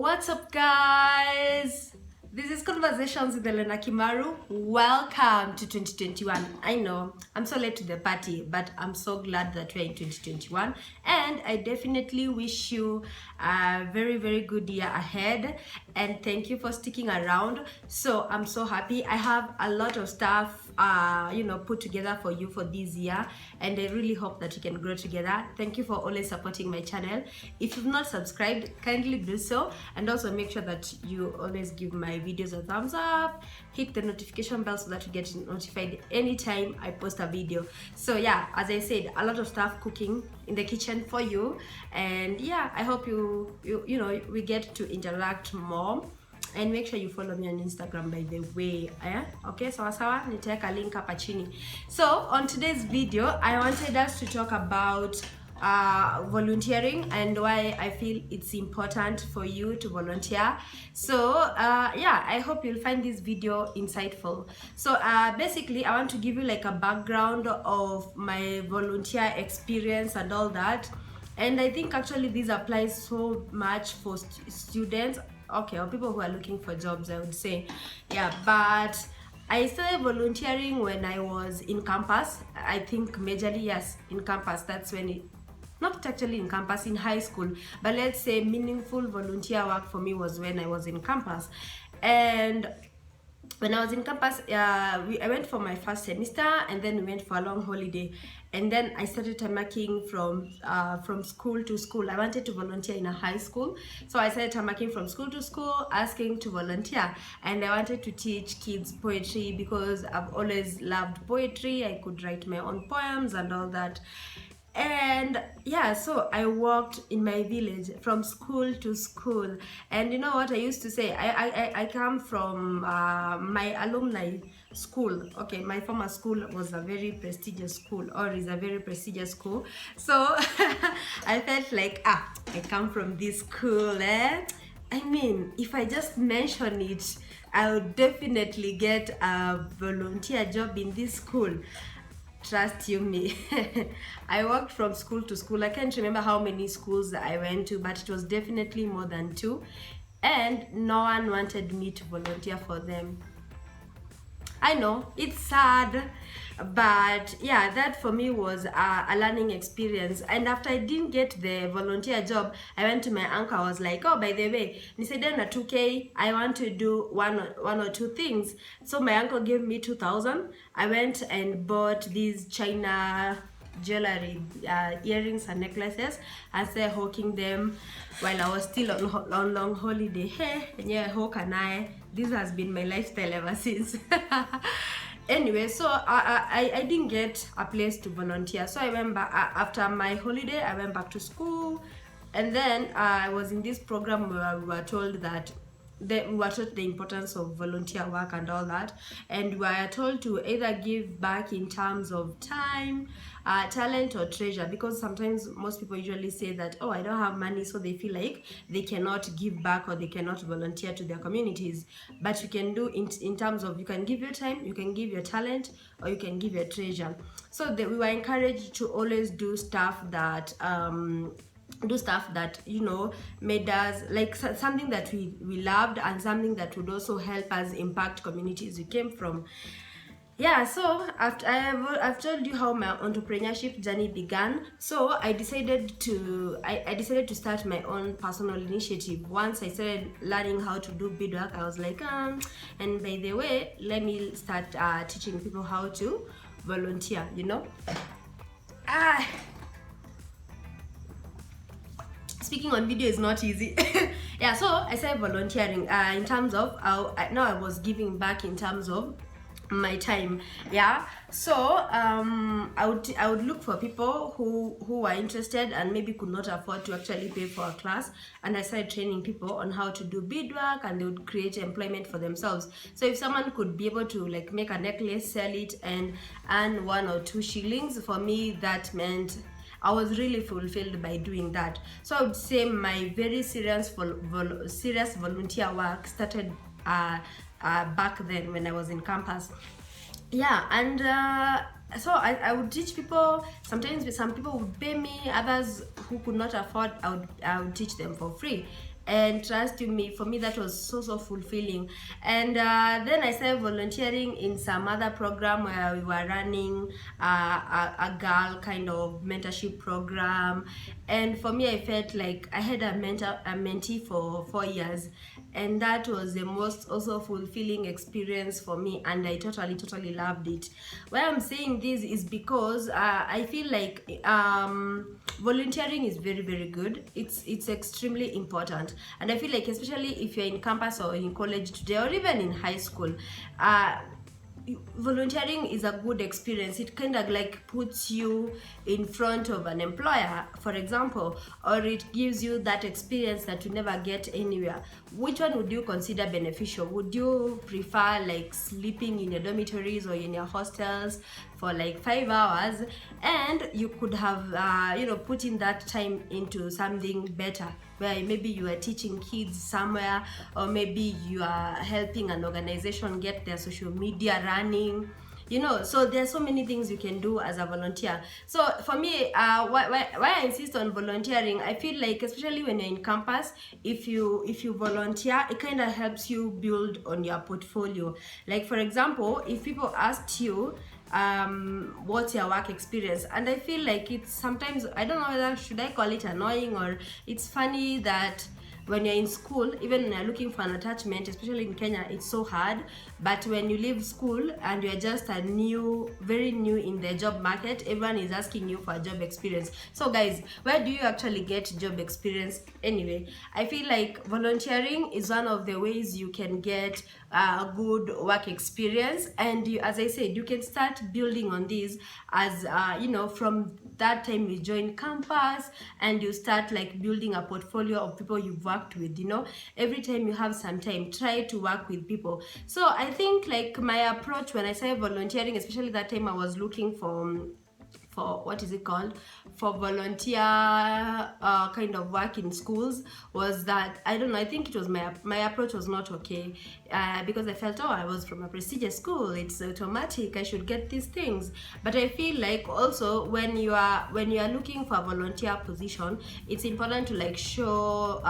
What's up, guys? This is Conversations with Elena Kimaru. Welcome to 2021. I know I'm so late to the party, but I'm so glad that we're in 2021, and I definitely wish you a very, very good year ahead. And thank you for sticking around. So I'm so happy. I have a lot of stuff put together for you for this year, and I really hope that we can grow together. Thank you for always supporting my channel. If you've not subscribed, kindly do so, and also make sure that you always give my videos a thumbs up, hit the notification bell so that you get notified anytime I post a video. So yeah, as I said, a lot of stuff cooking in the kitchen for you, and yeah, I hope we get to interact more. And make sure you follow me on Instagram, by the way. Okay, sawa nitaweka link hapa chini. So on today's video, I wanted us to talk about volunteering and why I feel it's important for you to volunteer. So I hope you'll find this video insightful. So basically, I want to give you like a background of my volunteer experience and all that. And I think actually this applies so much for students, okay, or people who are looking for jobs, I would say. Yeah, but I started volunteering when I was in campus. I think majorly, yes, in campus. That's when it, not actually in campus, in high school, but let's say meaningful volunteer work for me was when I was in campus. And when I was in campus, I went for my first semester, and then we went for a long holiday, and then I started tamaking from school to school. I wanted to volunteer in a high school, so I started tamaking from school to school, asking to volunteer, and I wanted to teach kids poetry because I've always loved poetry. I could write my own poems and all that. And yeah, so I walked in my village from school to school. And you know what I used to say, I come from my alumni school. Okay, my former school was a very prestigious school, or is a very prestigious school. So I felt like I come from this school. I mean, if I just mention it, I would definitely get a volunteer job in this school. Trust you me. I walked from school to school. I can't remember how many schools I went to, but it was definitely more than 2, and no one wanted me to volunteer for them. I know it's sad, but yeah, that for me was a learning experience. And after I didn't get the volunteer job, I went to my uncle. I was like, oh, by the way, you said then at 2K, I want to do one or two things. So my uncle gave me 2,000. I went and bought these China jewelry, earrings and necklaces, and started hawking them while I was still on long holiday. Hey, yeah, how can I? This has been my lifestyle ever since. Anyway, so I didn't get a place to volunteer. So I remember after my holiday, I went back to school, and then I was in this program where we were told that we were taught the importance of volunteer work and all that, and we were told to either give back in terms of time, talent, or treasure, because sometimes most people usually say that, oh, I don't have money, so they feel like they cannot give back or they cannot volunteer to their communities. But you can do in terms of, you can give your time, you can give your talent, or you can give your treasure. So we were encouraged to always do stuff that made us like something that we loved, and something that would also help us impact communities we came from. Yeah, so after I've told you how my entrepreneurship journey began, so I decided to start my own personal initiative. Once I started learning how to do beadwork, I was like, and by the way, let me start teaching people how to volunteer, Speaking on video is not easy. Yeah, so I started volunteering in terms of now I was giving back in terms of my time. Yeah, so I would look for people who are interested and maybe could not afford to actually pay for a class, and I started training people on how to do beadwork, and they would create employment for themselves. So if someone could be able to like make a necklace, sell it, and earn 1 or 2 shillings, for me that meant I was really fulfilled by doing that. So I would say my very serious volunteer work started back then when I was in campus. Yeah, and so I would teach people. Sometimes some people would pay me, others who could not afford, I would teach them for free. and trust you me, for me that was so fulfilling. And then I started volunteering in some other program where we were running a girl kind of mentorship program. And for me, I felt like I had a mentee for 4 years, and that was the most also fulfilling experience for me, and I totally loved it. Why I'm saying this is because I feel like volunteering is very good. It's extremely important, and I feel like especially if you're in campus or in college today, or even in high school, volunteering is a good experience. It kind of like puts you in front of an employer, for example, or it gives you that experience that you never get anywhere. Which one would you consider beneficial? Would you prefer like sleeping in your dormitories or in your hostels for like 5 hours, and you could have put in that time into something better, where maybe you are teaching kids somewhere, or maybe you are helping an organization get their social media running, so there's so many things you can do as a volunteer. So for me, why I insist on volunteering, I feel like especially when you're in campus, if you volunteer, it kind of helps you build on your portfolio. Like for example, if people asked you what's your work experience, and I feel like it's sometimes, I don't know whether should I call it annoying or it's funny, that when you're in school, even when you're looking for an attachment, especially in Kenya, it's so hard. But when you leave school and you're just very new in the job market, everyone is asking you for a job experience. So guys, where do you actually get job experience anyway? I feel like volunteering is one of the ways you can get a good work experience, and as I said, you can start building on this as from that time you join campus, and you start like building a portfolio of people you've worked with. Every time you have some time, try to work with people. So I think like my approach when I started volunteering, especially that time I was looking for what is it called, for volunteer kind of work in schools, was that I don't know, I think it was my approach was not okay, because I felt, I was from a prestigious school, it's automatic, I should get these things. But I feel like also when you are looking for a volunteer position, it's important to like show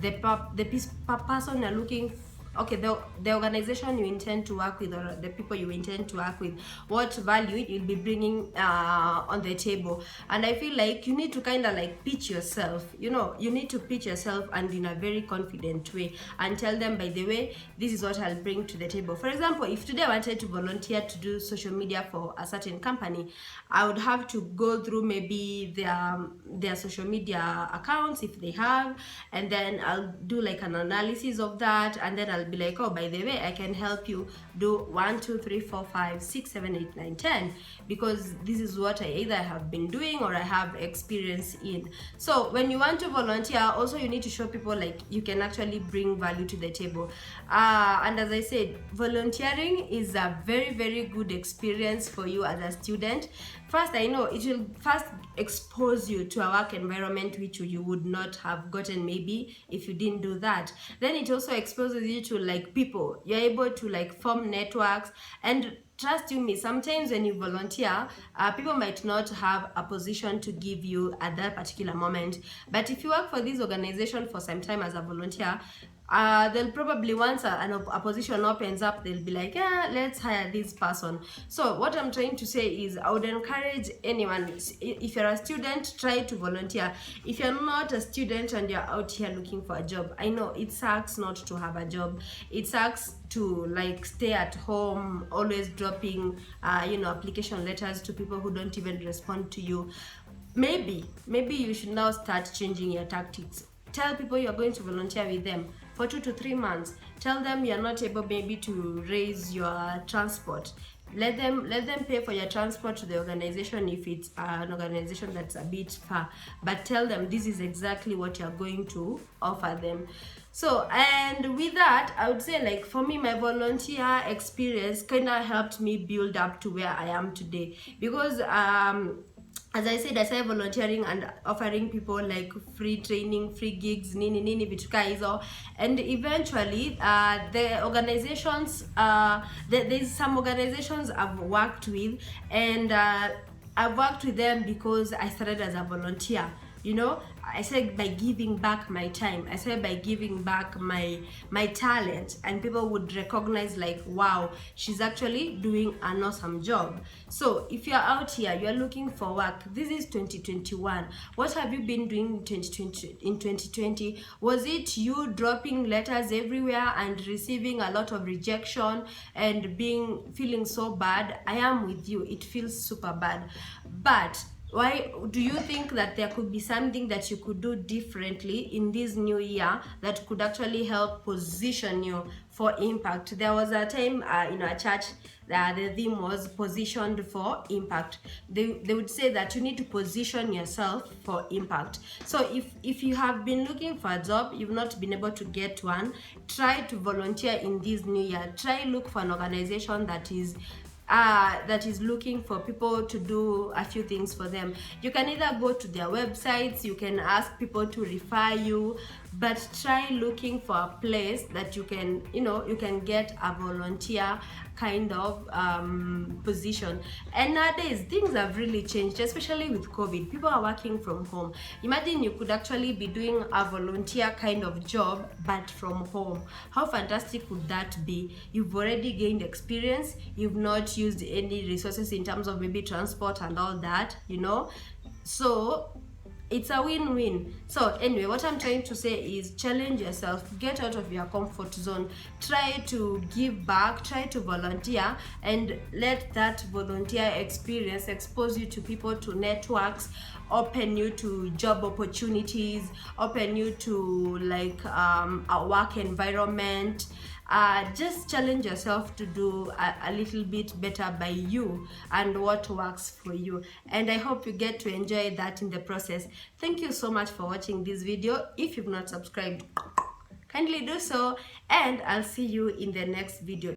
the person you're looking for, okay, the organization you intend to work with, or the people you intend to work with, what value you'll be bringing on the table. And I feel like you need to kind of like pitch yourself, you need to pitch yourself, and in a very confident way, and tell them, by the way, this is what I'll bring to the table. For example, if today I wanted to volunteer to do social media for a certain company, I would have to go through maybe their social media accounts, if they have, and then I'll do like an analysis of that, and then I'll be like, by the way, I can help you do 1 2 3 4 5 6 7 8 9 10, because this is what I either have been doing or I have experience in. So when you want to volunteer, also you need to show people like you can actually bring value to the table. And as I said, volunteering is a very good experience for you as a student. First, I know it will first expose you to a work environment which you would not have gotten maybe if you didn't do that. Then it also exposes you to like people. You're able to like form networks, and trust you me, sometimes when you volunteer, people might not have a position to give you at that particular moment. But if you work for this organization for some time as a volunteer, they'll probably, once a position opens up, they'll be like, yeah, let's hire this person. So what I'm trying to say is, I would encourage anyone, if you're a student, try to volunteer. If you're not a student and you're out here looking for a job, I know it sucks not to have a job. It sucks to like stay at home, always dropping application letters to people who don't even respond to you. Maybe you should now start changing your tactics. Tell people you're going to volunteer with them for 2 to 3 months. Tell them you're not able maybe to raise your transport. Let them pay for your transport to the organization if it's an organization that's a bit far. But tell them this is exactly what you're going to offer them. So, and with that, I would say like for me, my volunteer experience kind of helped me build up to where I am today, because as I said, I started volunteering and offering people like free training, free gigs, nini vituka hizo, and eventually the organizations, there's some organizations I've worked with, and I've worked with them because I started as a volunteer. You know, I said by giving back my time, I said by giving back my talent, and people would recognize like, wow, she's actually doing an awesome job. So if you're out here, you're looking for work, this is 2021. What have you been doing in 2020? Was it you dropping letters everywhere and receiving a lot of rejection and feeling so bad? I am with you, it feels super bad. But why do you think that there could be something that you could do differently in this new year that could actually help position you for impact? There was a time in our church that the theme was positioned for impact. They would say that you need to position yourself for impact. So if you have been looking for a job, you've not been able to get one, try to volunteer in this new year. Try look for an organization that is looking for people to do a few things for them. You can either go to their websites, you can ask people to refer you, but try looking for a place that you can, you can get a volunteer kind of position. And nowadays things have really changed, especially with COVID. People are working from home. Imagine you could actually be doing a volunteer kind of job but from home. How fantastic would that be? You've already gained experience, you've not used any resources in terms of maybe transport and all that, so it's a win-win. So anyway, what I'm trying to say is challenge yourself, get out of your comfort zone, try to give back, try to volunteer, and let that volunteer experience expose you to people, to networks, open you to job opportunities, open you to like a work environment. Just challenge yourself to do a little bit better by you and what works for you, and I hope you get to enjoy that in the process. Thank you so much for watching this video. If you've not subscribed, kindly do so, and I'll see you in the next video.